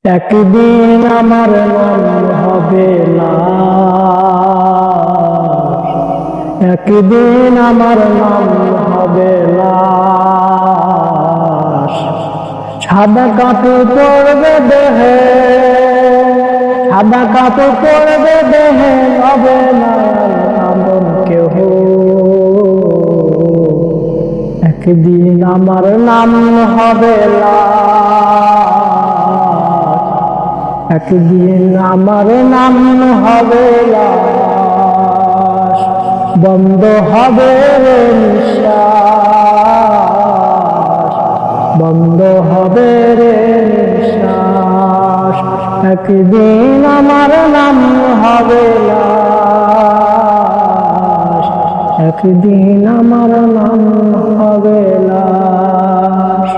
একদিন আমার নাম হবে লাশ, একদিন আমার নাম হবে লাশ। সাদা কাপড় পরবে দেহে, সাদা কাপড় পরবে দেহে, হবে না এমন কেহ। একদিন আমার নাম হবে লাশ, একদিন আমার নাম হবে লাশ। বন্ধ হবে রে নিঃশ্বাস, বন্ধ হবে রে নিঃশ্বাস। একদিন আমার নাম হবে লাশ, একদিন আমার নাম হবে লাশ।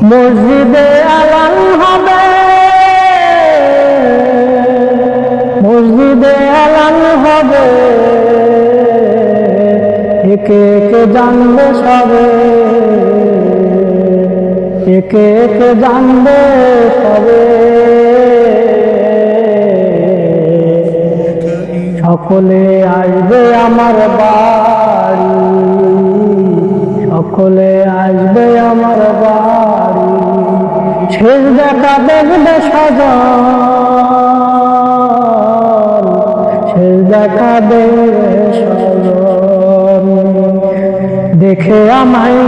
মসজিদে আলান হবে, মসজিদে আলান হবে, একে একে জানবে সবে, একে একে জানবে সবে। সকলে আসবে আমার বাড়ি, সকলে আসবে আমার বাড়ি। শেষ দেখা দেখবে সজন, শেষ দেখা দেখবে সজন। দেখে আমায়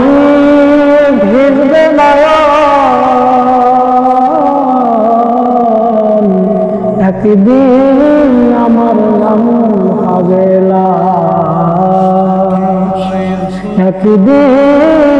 ভিজবে নয়ন, একদিন আমার নাম হবে লাশ, একদিন